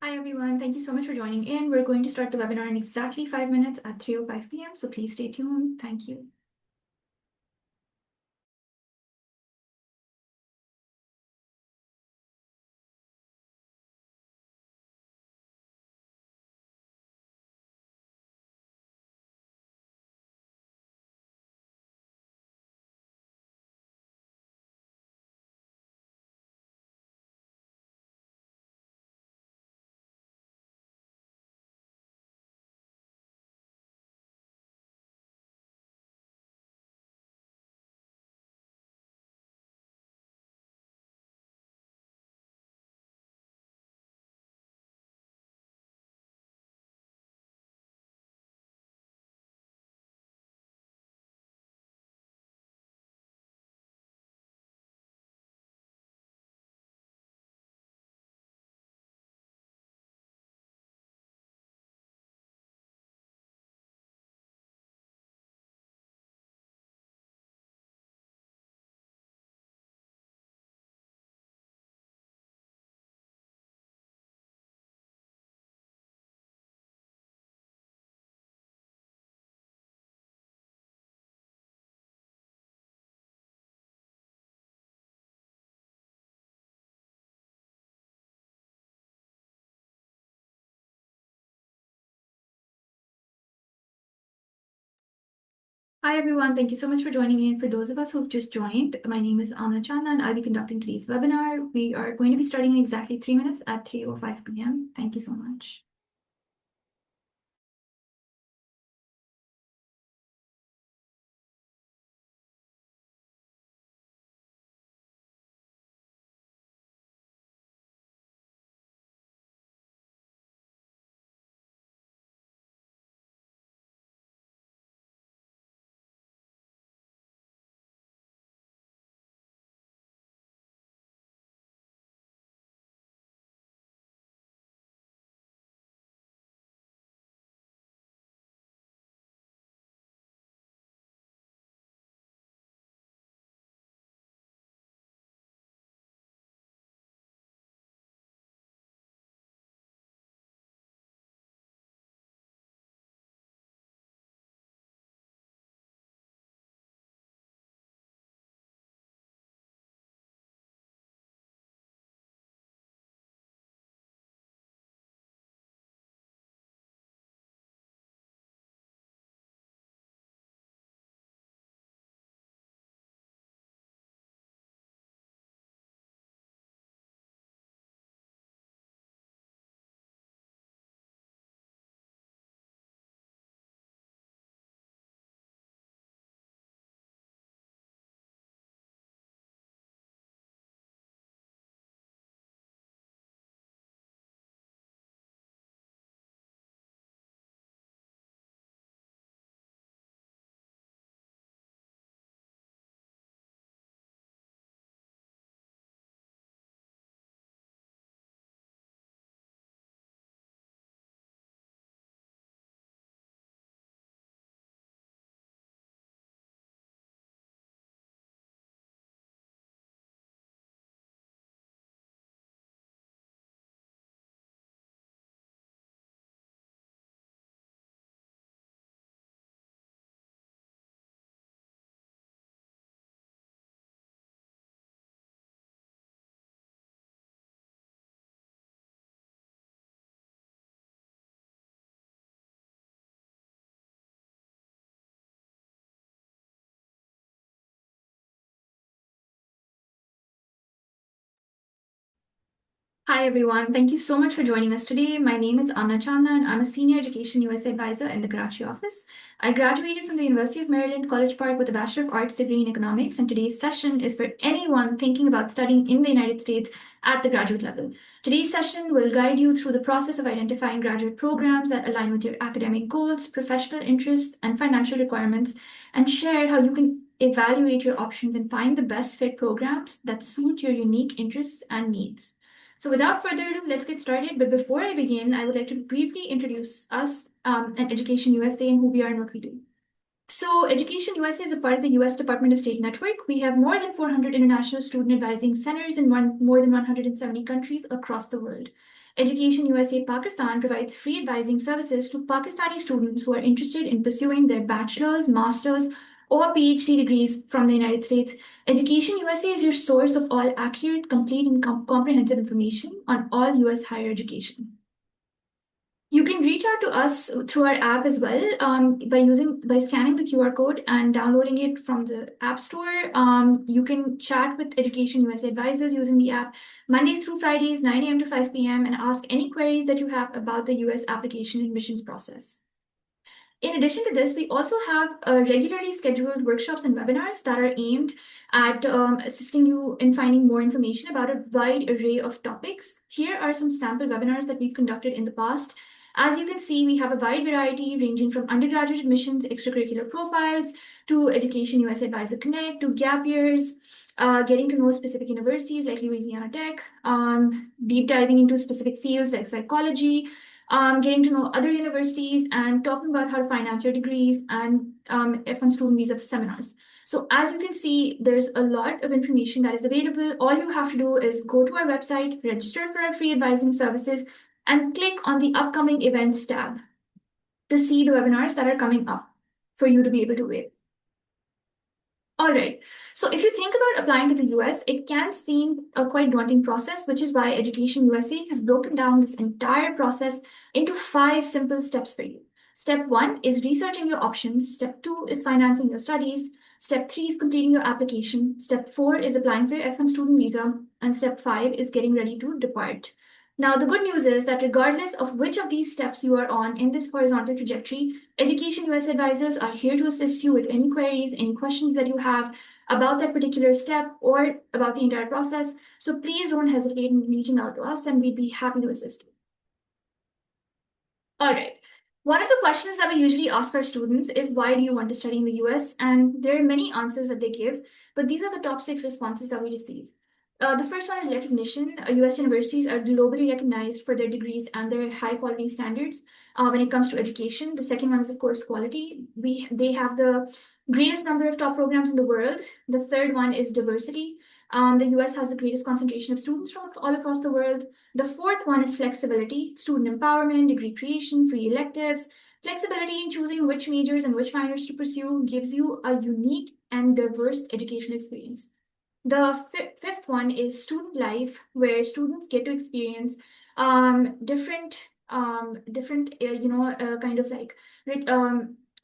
Hi, everyone. Thank you so much for joining in. We're going to start the webinar in exactly 5 minutes at 3:05 p.m. So please stay tuned. Thank you. Hi, everyone. Thank you so much for joining in. For those of us who've just joined, my name is Amna Chanda, and I'll be conducting today's webinar. We are going to be starting in exactly 3 minutes at 3:05 p.m. Thank you so much. Hi, everyone. Thank you so much for joining us today. My name is Amna Chanda, and I'm a Senior Education USA Advisor in the Karachi office. I graduated from the University of Maryland, College Park with a Bachelor of Arts degree in Economics, and today's session is for anyone thinking about studying in the United States at the graduate level. Today's session will guide you through the process of identifying graduate programs that align with your academic goals, professional interests, and financial requirements, and share how you can evaluate your options and find the best fit programs that suit your unique interests and needs. So without further ado, let's get started. But before I begin, I would like to briefly introduce us at Education USA and who we are and what we do. So Education USA is a part of the US Department of State network. We have more than 400 international student advising centers in more than 170 countries across the world. Education USA Pakistan provides free advising services to Pakistani students who are interested in pursuing their bachelor's, master's, or PhD degrees from the United States. Education USA is your source of all accurate, complete, and comprehensive information on all US higher education. You can reach out to us through our app as well by scanning the QR code and downloading it from the App Store. You can chat with Education USA advisors using the app Mondays through Fridays, 9 a.m. to 5 p.m., and ask any queries that you have about the US application admissions process. In addition to this, we also have regularly scheduled workshops and webinars that are aimed at assisting you in finding more information about a wide array of topics. Here are some sample webinars that we've conducted in the past. As you can see, we have a wide variety ranging from undergraduate admissions, extracurricular profiles, to Education US Advisor Connect, to gap years, getting to know specific universities like Louisiana Tech, deep diving into specific fields like psychology, getting to know other universities, and talking about how to finance your degrees, and F1 student visa seminars. So as you can see, there's a lot of information that is available. All you have to do is go to our website, register for our free advising services, and click on the upcoming events tab to see the webinars that are coming up for you to be able to wait. All right. So if you think about applying to the US, it can seem a quite daunting process, which is why Education USA has broken down this entire process into 5 simple steps for you. Step 1 is researching your options. Step 2 is financing your studies. Step 3 is completing your application. Step 4 is applying for your F1 student visa. And step 5 is getting ready to depart. Now, the good news is that regardless of which of these steps you are on in this horizontal trajectory, Education US advisors are here to assist you with any queries, any questions that you have about that particular step or about the entire process. So please don't hesitate in reaching out to us, and we'd be happy to assist you. All right. One of the questions that we usually ask our students is, why do you want to study in the US? And there are many answers that they give, but these are the top 6 responses that we receive. The first one is recognition. US universities are globally recognized for their degrees and their high quality standards when it comes to education. The second one is, of course, quality. They have the greatest number of top programs in the world. The third one is diversity. The US has the greatest concentration of students from all across the world. The fourth one is flexibility, student empowerment, degree creation, free electives. Flexibility in choosing which majors and which minors to pursue gives you a unique and diverse educational experience. The fifth one is student life, where students get to experience different kind of like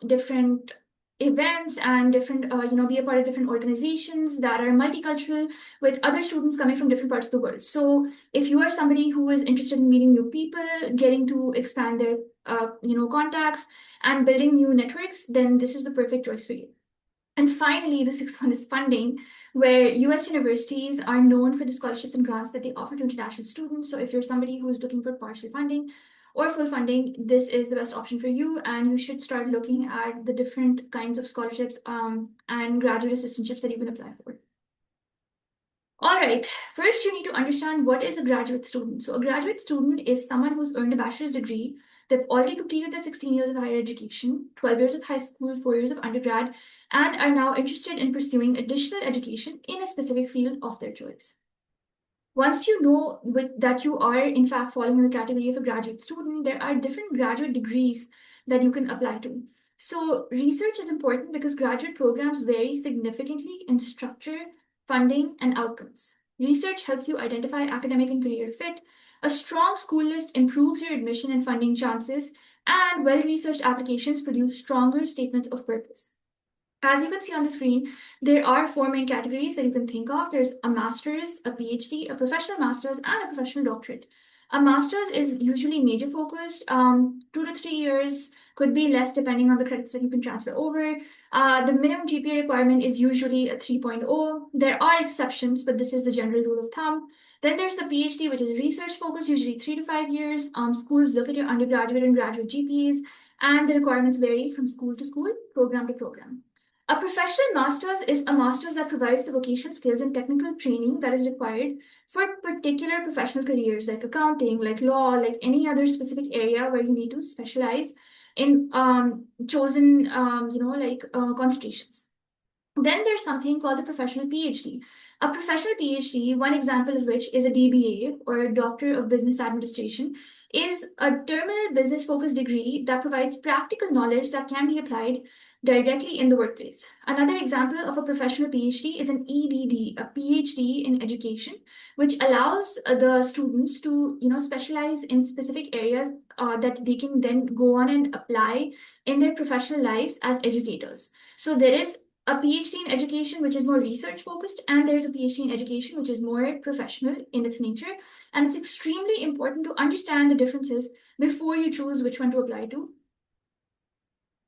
different events and different be a part of different organizations that are multicultural with other students coming from different parts of the world. So if you are somebody who is interested in meeting new people, getting to expand their contacts and building new networks, then this is the perfect choice for you. And finally, the sixth one is funding, where US universities are known for the scholarships and grants that they offer to international students. So if you're somebody who's looking for partial funding or full funding, this is the best option for you. And you should start looking at the different kinds of scholarships and graduate assistantships that you can apply for. All right, first you need to understand what is a graduate student. So a graduate student is someone who's earned a bachelor's degree. They've already completed their 16 years of higher education, 12 years of high school, 4 years of undergrad, and are now interested in pursuing additional education in a specific field of their choice. Once you know that you are, in fact, falling in the category of a graduate student, there are different graduate degrees that you can apply to. So research is important because graduate programs vary significantly in structure, funding, and outcomes. Research helps you identify academic and career fit. A strong school list improves your admission and funding chances, and well-researched applications produce stronger statements of purpose. As you can see on the screen, there are 4 main categories that you can think of. There's a master's, a PhD, a professional master's, and a professional doctorate. A master's is usually major focused, 2 to 3 years, could be less depending on the credits that you can transfer over. The minimum GPA requirement is usually a 3.0. There are exceptions, but this is the general rule of thumb. Then there's the PhD, which is research focused, usually 3 to 5 years. Schools look at your undergraduate and graduate GPAs, and the requirements vary from school to school, program to program. A professional master's is a master's that provides the vocational skills and technical training that is required for particular professional careers like accounting, like law, like any other specific area where you need to specialize in chosen concentrations. Then there's something called the professional PhD. A professional PhD, one example of which is a DBA or a Doctor of Business Administration, is a terminal business focused degree that provides practical knowledge that can be applied directly in the workplace. Another example of a professional PhD is an EDD, a PhD in education, which allows the students to specialize in specific areas that they can then go on and apply in their professional lives as educators. So there is a PhD in education, which is more research focused, and there's a PhD in education, which is more professional in its nature. And it's extremely important to understand the differences before you choose which one to apply to.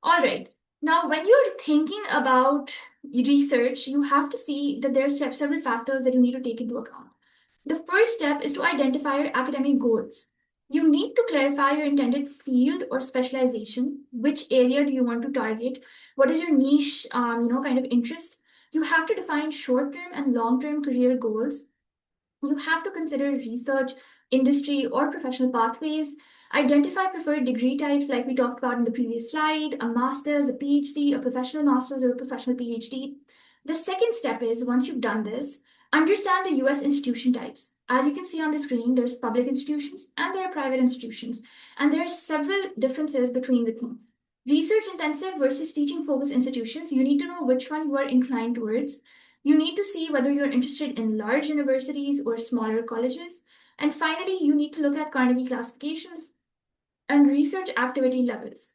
All right. Now, when you're thinking about research, you have to see that there are several factors that you need to take into account. The first step is to identify your academic goals. You need to clarify your intended field or specialization. Which area do you want to target? What is your niche, kind of interest? You have to define short-term and long-term career goals. You have to consider research, industry, or professional pathways. Identify preferred degree types, like we talked about in the previous slide, a master's, a PhD, a professional master's, or a professional PhD. The second step is, once you've done this, understand the US institution types. As you can see on the screen, there's public institutions and there are private institutions, and there are several differences between the two. Research intensive versus teaching focused institutions, you need to know which one you are inclined towards. You need to see whether you're interested in large universities or smaller colleges. And finally, you need to look at Carnegie classifications and research activity levels.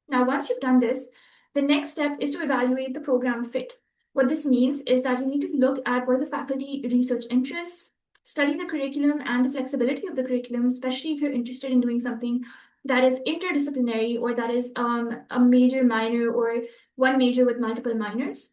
Now, once you've done this, the next step is to evaluate the program fit. What this means is that you need to look at what are the faculty research interests, study the curriculum and the flexibility of the curriculum, especially if you're interested in doing something that is interdisciplinary or that is a major minor or one major with multiple minors.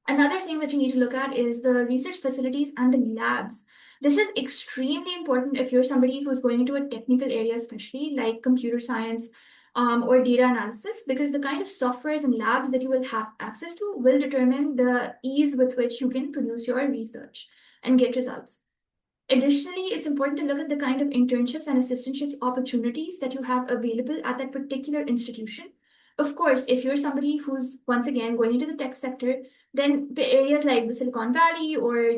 Another thing that you need to look at is the research facilities and the labs. This is extremely important if you're somebody who's going into a technical area, especially like computer science or data analysis, because the kind of softwares and labs that you will have access to will determine the ease with which you can produce your research and get results. Additionally, it's important to look at the kind of internships and assistantships opportunities that you have available at that particular institution. Of course, if you're somebody who's once again going into the tech sector, then the areas like the Silicon Valley or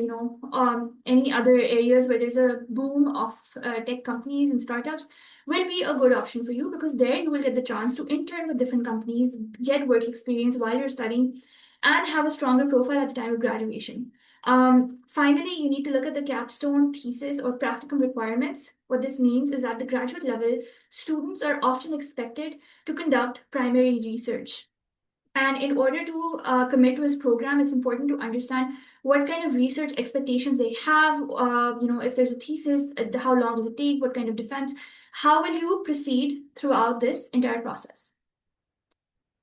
any other areas where there's a boom of tech companies and startups will be a good option for you, because there you will get the chance to intern with different companies, get work experience while you're studying, and have a stronger profile at the time of graduation. Finally, you need to look at the capstone thesis or practicum requirements. What this means is at the graduate level, students are often expected to conduct primary research. And in order to commit to his program, it's important to understand what kind of research expectations they have. If there's a thesis, how long does it take? What kind of defense? How will you proceed throughout this entire process?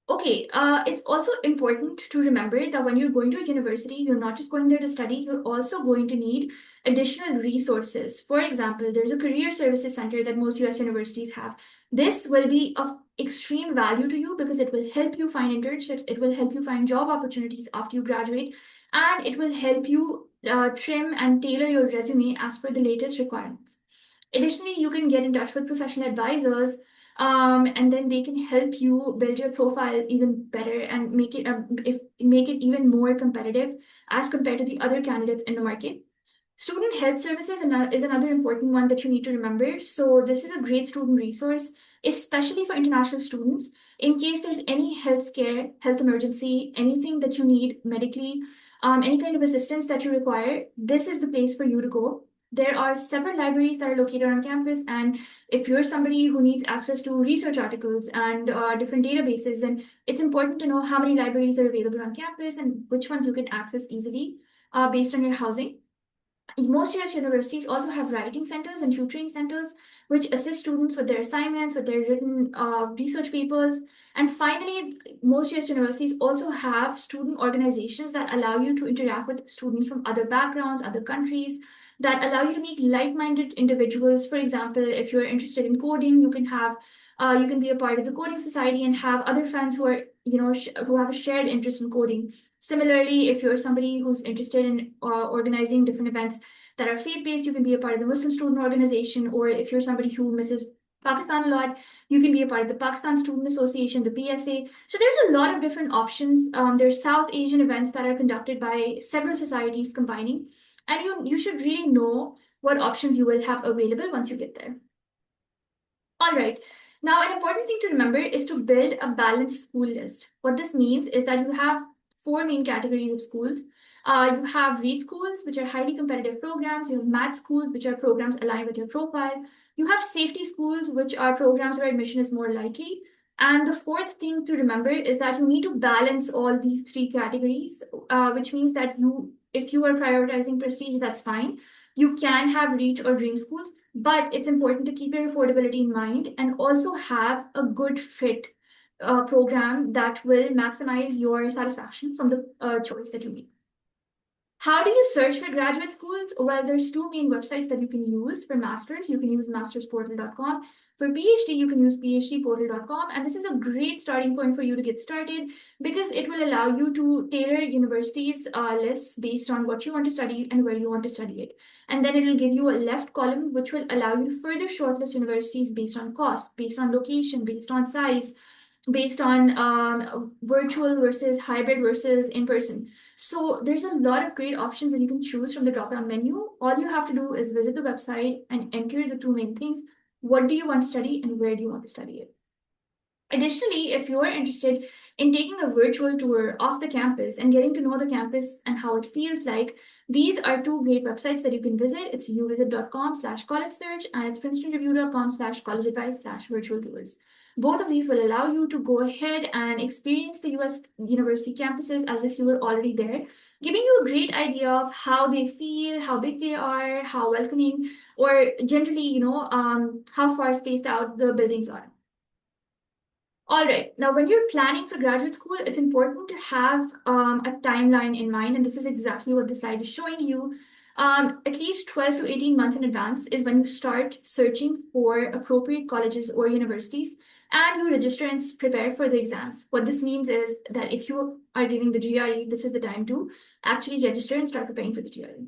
Okay, it's also important to remember that when you're going to a university, you're not just going there to study, you're also going to need additional resources. For example, there's a career services center that most US universities have. This will be of extreme value to you because it will help you find internships, it will help you find job opportunities after you graduate, and it will help you trim and tailor your resume as per the latest requirements. Additionally, you can get in touch with professional advisors, and then they can help you build your profile even better and make it even more competitive as compared to the other candidates in the market. Student health services is another important one that you need to remember. So this is a great student resource, especially for international students. In case there's any health scare, health emergency, anything that you need medically, any kind of assistance that you require, this is the place for you to go. There are several libraries that are located on campus, and if you're somebody who needs access to research articles and different databases, then it's important to know how many libraries are available on campus and which ones you can access easily based on your housing. Most US universities also have writing centers and tutoring centers, which assist students with their assignments, with their written research papers. And finally, most US universities also have student organizations that allow you to interact with students from other backgrounds, other countries, that allow you to meet like-minded individuals. For example, if you're interested in coding, you can be a part of the coding society and have other friends who are who have a shared interest in coding. Similarly, if you're somebody who's interested in organizing different events that are faith-based, you can be a part of the Muslim student organization. Or if you're somebody who misses Pakistan a lot. You can be a part of the Pakistan Student Association, the PSA. So there's a lot of different options. There's South Asian events that are conducted by several societies combining, and you should really know what options you will have available once you get there. All right. Now, an important thing to remember is to build a balanced school list. What this means is that you have four main categories of schools. You have read schools, which are highly competitive programs. You have math schools, which are programs aligned with your profile. You have safety schools, which are programs where admission is more likely. And the fourth thing to remember is that you need to balance all these three categories, which means that if you are prioritizing prestige, that's fine. You can have reach or dream schools, but it's important to keep your affordability in mind and also have a good fit program that will maximize your satisfaction from the choice that you make. How do you search for graduate schools? Well, there's two main websites that you can use for masters. You can use mastersportal.com. For PhD, you can use phdportal.com. And this is a great starting point for you to get started because it will allow you to tailor universities lists based on what you want to study and where you want to study it. And then it'll give you a left column, which will allow you to further shortlist universities based on cost, based on location, based on size, based on virtual versus hybrid versus in person. So there's a lot of great options that you can choose from the drop-down menu. All you have to do is visit the website and enter the two main things. What do you want to study and where do you want to study it? Additionally, if you're interested in taking a virtual tour of the campus and getting to know the campus and how it feels like, these are two great websites that you can visit. It's uvisit.com/college search and it's princetonreview.com/college advice/virtual tours. Both of these will allow you to go ahead and experience the US university campuses as if you were already there, giving you a great idea of how they feel, how big they are, how welcoming, or generally, how far spaced out the buildings are. All right. Now, when you're planning for graduate school, it's important to have a timeline in mind, and this is exactly what the slide is showing you. At least 12 to 18 months in advance is when you start searching for appropriate colleges or universities, and you register and prepare for the exams. What this means is that if you are giving the GRE, this is the time to actually register and start preparing for the GRE.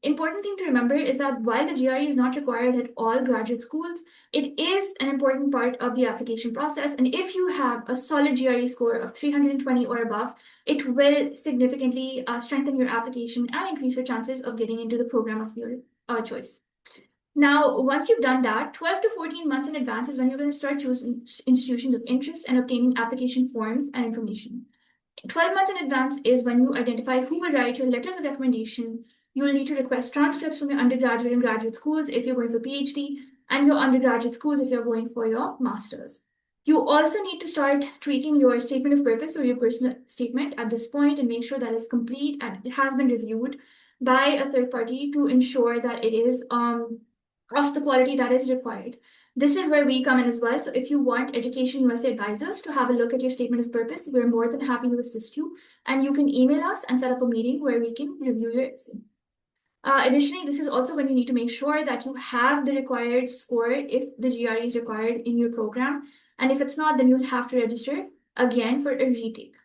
Important thing to remember is that while the GRE is not required at all graduate schools, it is an important part of the application process. And if you have a solid GRE score of 320 or above, it will significantly strengthen your application and increase your chances of getting into the program of your choice. Now, once you've done that, 12 to 14 months in advance is when you're going to start choosing institutions of interest and obtaining application forms and information. 12 months in advance is when you identify who will write your letters of recommendation. You will need to request transcripts from your undergraduate and graduate schools if you're going for PhD, and your undergraduate schools if you're going for your master's. You also need to start tweaking your statement of purpose or your personal statement at this point and make sure that it's complete and it has been reviewed by a third party to ensure that it is of the quality that is required. This is where we come in as well. So if you want Education USA advisors to have a look at your statement of purpose, we're more than happy to assist you. And you can email us and set up a meeting where we can review your essay. Additionally, this is also when you need to make sure that you have the required score if the GRE is required in your program. And if it's not, then you'll have to register again for a retake.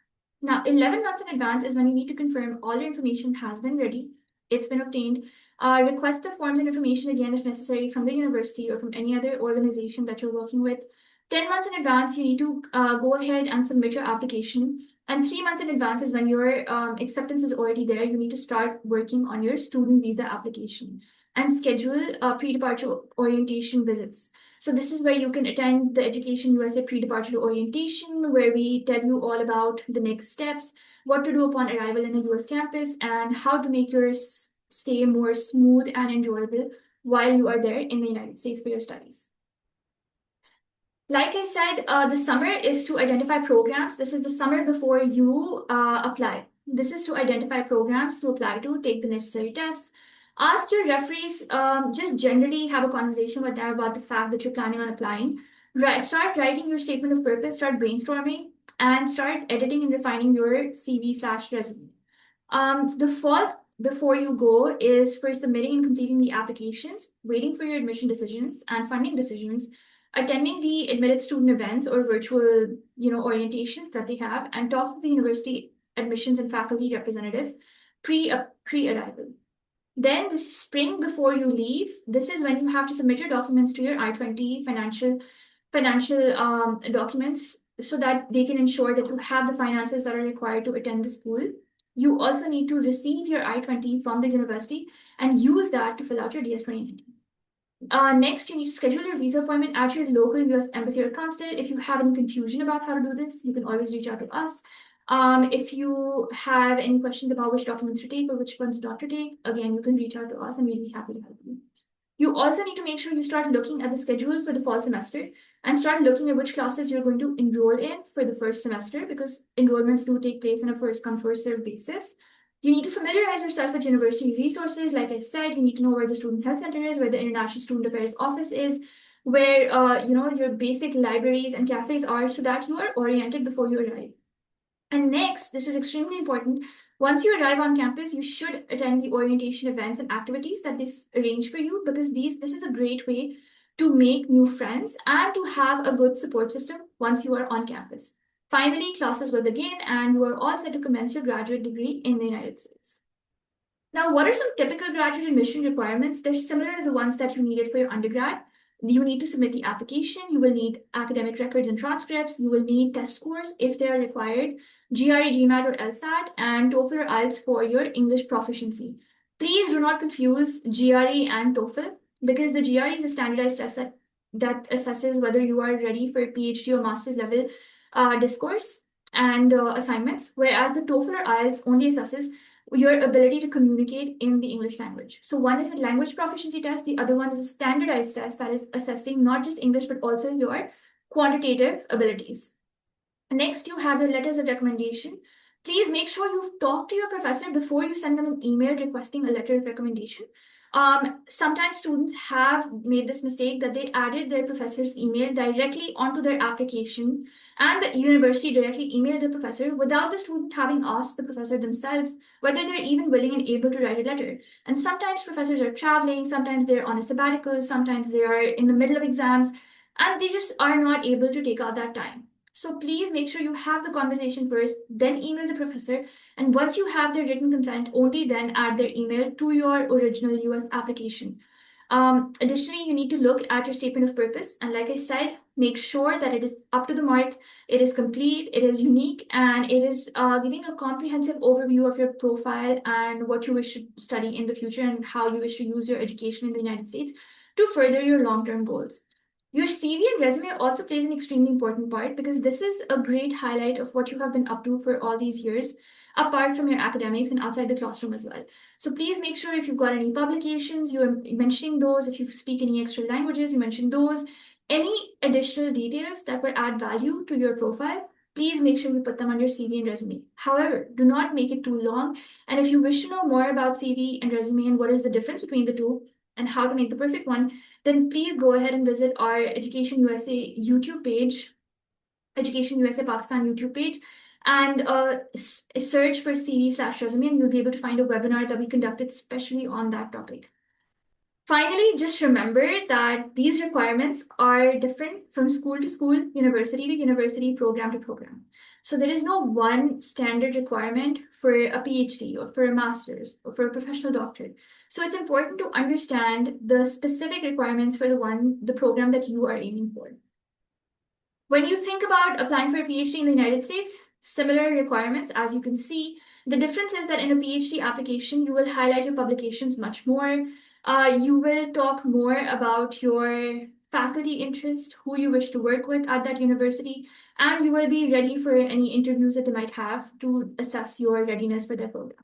Now, 11 months in advance is when you need to confirm all your information has been ready, it's been obtained. Request the forms and information again if necessary from the university or from any other organization that you're working with. 10 months in advance, you need to go ahead and submit your application. And 3 months in advance is when your acceptance is already there. You need to start working on your student visa application and schedule pre-departure orientation visits. So this is where you can attend the Education USA pre-departure orientation, where we tell you all about the next steps, what to do upon arrival in the US campus, and how to make your stay more smooth and enjoyable while you are there in the United States for your studies. Like I said, the summer is to identify programs. This is the summer before you apply. This is to identify programs to apply to, take the necessary tests. Ask your referees, just generally have a conversation with them about the fact that you're planning on applying. Start writing your statement of purpose, start brainstorming, and start editing and refining your CV/resume. The fall before you go is for submitting and completing the applications, waiting for your admission decisions and funding decisions, attending the admitted student events or virtual, orientations that they have, and talking to the university admissions and faculty representatives pre-arrival. Then this is spring before you leave. This is when you have to submit your documents to your I-20 financial documents so that they can ensure that you have the finances that are required to attend the school. You also need to receive your I-20 from the university and use that to fill out your DS 2019. Next, you need to schedule your visa appointment at your local US embassy or consulate. If you have any confusion about how to do this, you can always reach out to us. If you have any questions about which documents to take or which ones not to take, again, you can reach out to us and we'll be happy to help you. You also need to make sure you start looking at the schedule for the fall semester and start looking at which classes you're going to enroll in for the first semester, because enrollments do take place on a first come, first served basis. You need to familiarize yourself with university resources. Like I said, you need to know where the Student Health Center is, where the International Student Affairs Office is, where your basic libraries and cafes are, so that you are oriented before you arrive. And next, this is extremely important. Once you arrive on campus, you should attend the orientation events and activities that this arrange for you, because this is a great way to make new friends and to have a good support system once you are on campus. Finally, classes will begin and you are all set to commence your graduate degree in the United States. Now, what are some typical graduate admission requirements? They're similar to the ones that you needed for your undergrad. You need to submit the application. You will need academic records and transcripts. You will need test scores if they are required, GRE, GMAT, or LSAT, and TOEFL or IELTS for your English proficiency. Please do not confuse GRE and TOEFL, because the GRE is a standardized test that assesses whether you are ready for PhD or master's level discourse and assignments, whereas the TOEFL or IELTS only assesses your ability to communicate in the English language. So one is a language proficiency test, the other one is a standardized test that is assessing not just English, but also your quantitative abilities. Next, you have your letters of recommendation. Please make sure you've talked to your professor before you send them an email requesting a letter of recommendation. Sometimes students have made this mistake that they added their professor's email directly onto their application, and the university directly emailed the professor without the student having asked the professor themselves whether they're even willing and able to write a letter. And sometimes professors are traveling, sometimes they're on a sabbatical, sometimes they are in the middle of exams, and they just are not able to take out that time. So please make sure you have the conversation first, then email the professor. And once you have their written consent, only then add their email to your original US application. Additionally, you need to look at your statement of purpose. And like I said, make sure that it is up to the mark, it is complete, it is unique, and it is giving a comprehensive overview of your profile and what you wish to study in the future and how you wish to use your education in the United States to further your long-term goals. Your CV and resume also plays an extremely important part, because this is a great highlight of what you have been up to for all these years, apart from your academics and outside the classroom as well. So please make sure if you've got any publications, you're mentioning those. If you speak any extra languages, you mention those. Any additional details that will add value to your profile, please make sure you put them on your CV and resume. However, do not make it too long. And if you wish to know more about CV and resume and what is the difference between the two and how to make the perfect one, then please go ahead and visit our Education USA YouTube page, Education USA Pakistan YouTube page, and search for CV/resume, and you'll be able to find a webinar that we conducted specially on that topic. Finally, just remember that these requirements are different from school to school, university to university, program to program. So there is no one standard requirement for a PhD or for a master's or for a professional doctorate. So it's important to understand the specific requirements for the program that you are aiming for. When you think about applying for a PhD in the United States, similar requirements, as you can see. The difference is that in a PhD application, you will highlight your publications much more. You will talk more about your faculty interest, who you wish to work with at that university, and you will be ready for any interviews that they might have to assess your readiness for their program.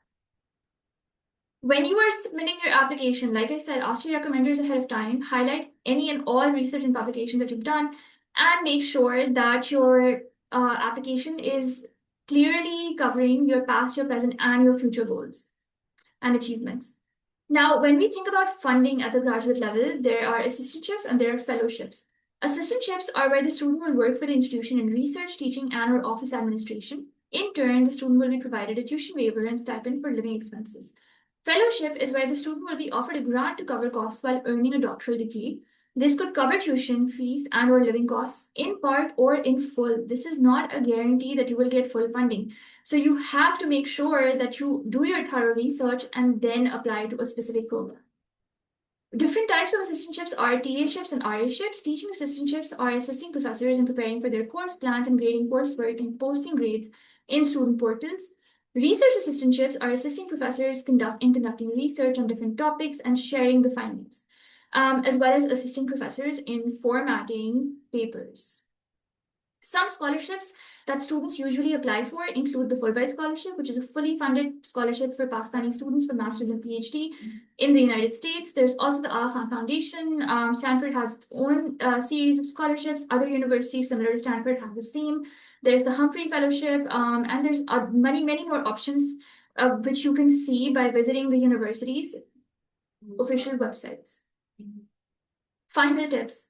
When you are submitting your application, like I said, ask your recommenders ahead of time, highlight any and all research and publication that you've done, and make sure that your application is clearly covering your past, your present, and your future goals and achievements. Now, when we think about funding at the graduate level, there are assistantships and there are fellowships. Assistantships are where the student will work for the institution in research, teaching, and/or office administration. In turn, the student will be provided a tuition waiver and stipend for living expenses. Fellowship is where the student will be offered a grant to cover costs while earning a doctoral degree. This could cover tuition fees and or living costs in part or in full. This is not a guarantee that you will get full funding. So you have to make sure that you do your thorough research and then apply to a specific program. Different types of assistantships are TAships and RAships. Teaching assistantships are assisting professors in preparing for their course plans and grading coursework and posting grades in student portals. Research assistantships are assisting professors in conducting research on different topics and sharing the findings, as well as assisting professors in formatting papers. Some scholarships that students usually apply for include the Fulbright Scholarship, which is a fully funded scholarship for Pakistani students for master's and PhD in the United States. There's also the Aga Khan Foundation. Stanford has its own series of scholarships. Other universities similar to Stanford have the same. There's the Humphrey Fellowship, and there's many, many more options, which you can see by visiting the university's official websites. Final tips.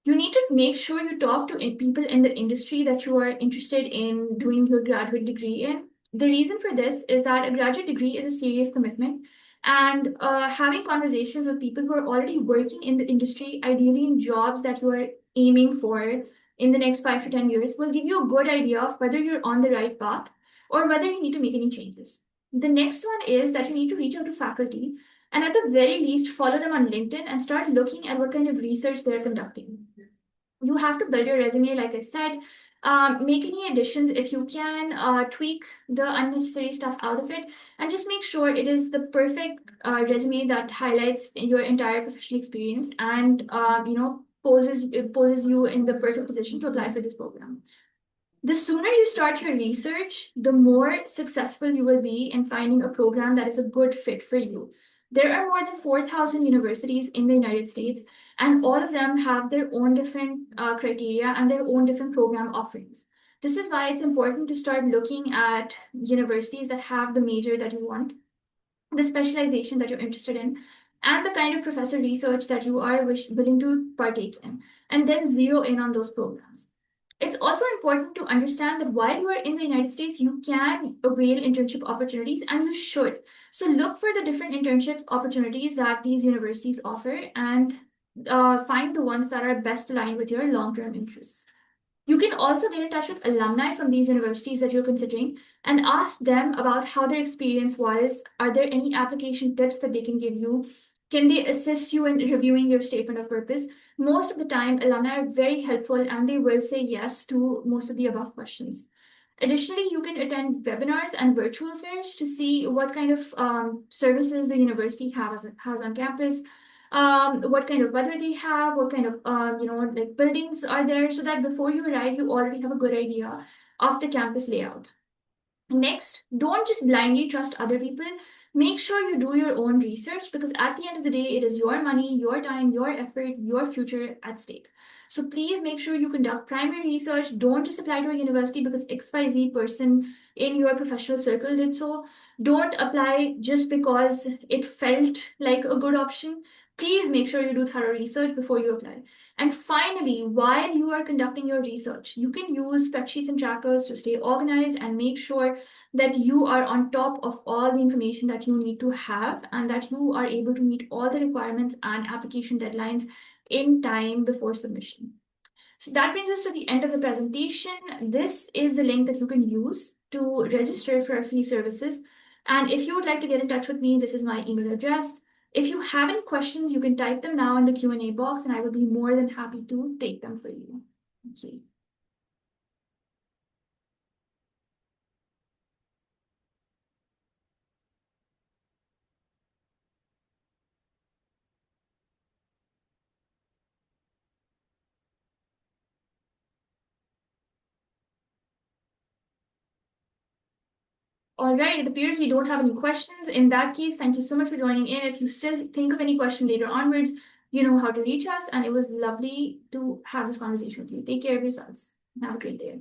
You need to make sure you talk to people in the industry that you are interested in doing your graduate degree in. The reason for this is that a graduate degree is a serious commitment, and having conversations with people who are already working in the industry, ideally in jobs that you are aiming for in the next 5 to 10 years, will give you a good idea of whether you're on the right path or whether you need to make any changes. The next one is that you need to reach out to faculty and at the very least follow them on LinkedIn and start looking at what kind of research they're conducting. You have to build your resume, like I said. Make any additions if you can, tweak the unnecessary stuff out of it, and just make sure it is the perfect resume that highlights your entire professional experience and poses you in the perfect position to apply for this program. The sooner you start your research, the more successful you will be in finding a program that is a good fit for you. There are more than 4,000 universities in the United States, and all of them have their own different criteria and their own different program offerings. This is why it's important to start looking at universities that have the major that you want, the specialization that you're interested in, and the kind of professor research that you are willing to partake in, and then zero in on those programs. It's also important to understand that while you are in the United States, you can avail internship opportunities and you should. So look for the different internship opportunities that these universities offer and find the ones that are best aligned with your long-term interests. You can also get in touch with alumni from these universities that you're considering and ask them about how their experience was. Are there any application tips that they can give you? Can they assist you in reviewing your statement of purpose? Most of the time, alumni are very helpful and they will say yes to most of the above questions. Additionally, you can attend webinars and virtual fairs to see what kind of services the university has on campus, what kind of weather they have, what kind of like buildings are there, so that before you arrive, you already have a good idea of the campus layout. Next, don't just blindly trust other people. Make sure you do your own research because at the end of the day, it is your money, your time, your effort, your future at stake. So please make sure you conduct primary research. Don't just apply to a university because XYZ person in your professional circle did so. Don't apply just because it felt like a good option. Please make sure you do thorough research before you apply. And finally, while you are conducting your research, you can use spreadsheets and trackers to stay organized and make sure that you are on top of all the information that you need to have and that you are able to meet all the requirements and application deadlines in time before submission. So that brings us to the end of the presentation. This is the link that you can use to register for our free services. And if you would like to get in touch with me, this is my email address. If you have any questions, you can type them now in the Q&A box and I will be more than happy to take them for you. Thank you. All right, it appears we don't have any questions. In that case, thank you so much for joining in. If you still think of any question later onwards, you know how to reach us. And it was lovely to have this conversation with you. Take care of yourselves. Have a great day.